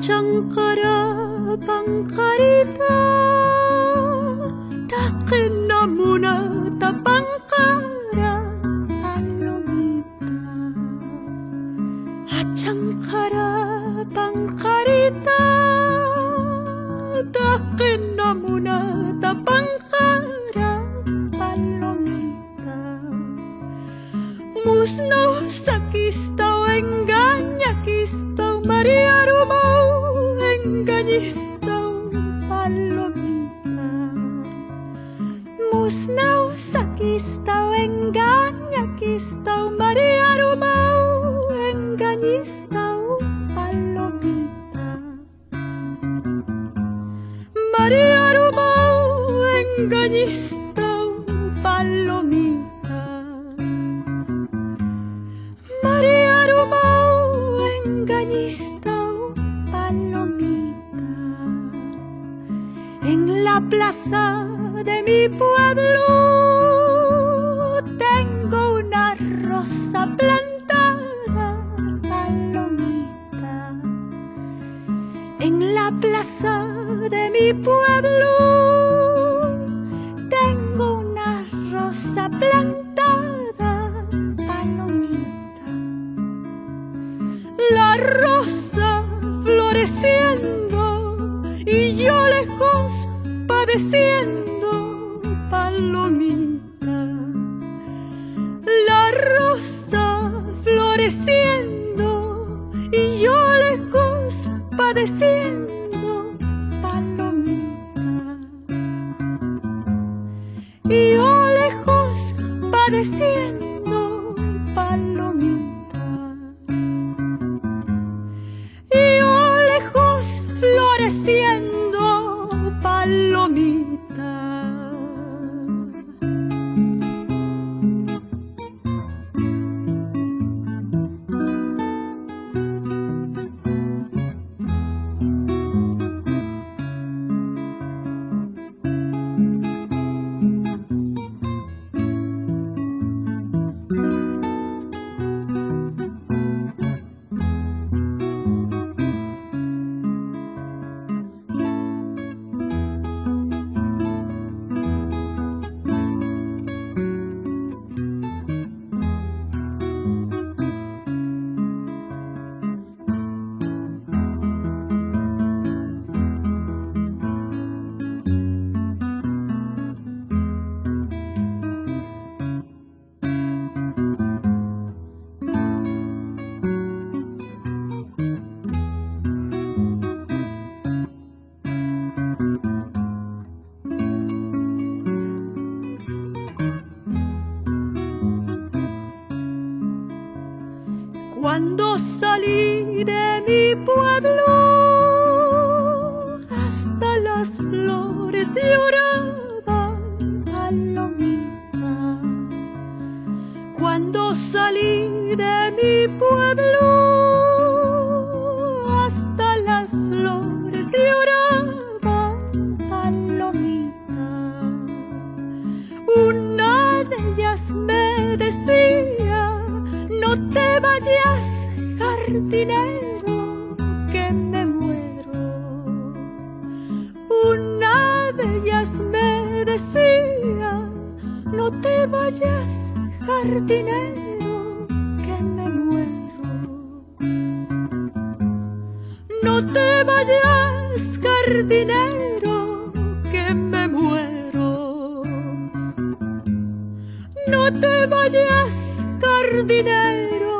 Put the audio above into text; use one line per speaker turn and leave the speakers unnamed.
Chankara Pankarita Takenamuna Tapankara Palomita Achankara Pankarita Takenamuna Tapankara Palomita Musno sakistau engañakistau Maria Rumau engañistau Palomita Musnau sakistau engañakistau Maria Rumau engañistau Palomita Maria Rumau engañistau Palomita Maria Rumau engañistau Palomita En la plaza de mi pueblo tengo una rosa plantada, Palomita. En la plaza de mi pueblo tengo una rosa plantada, Palomita. La rosa floreciendo y yo lejos padeciendo, Palomita. La rosa floreciendo y yo lejos padeciendo, Palomita. Y yo lejos padeciendo, Palomita. Y yo lejos floreciendo, Palomita. Cuando salí de mi pueblo, hasta las flores lloraban, Palomita. Cuando salí de mi pueblo, hasta las flores lloraban, Palomita. Una de ellas me decía: no te vayas, jardinero, que me muero. Una de ellas me decía: no te vayas, jardinero, que me muero. No te vayas, jardinero, que me muero. No te vayas, jardinero,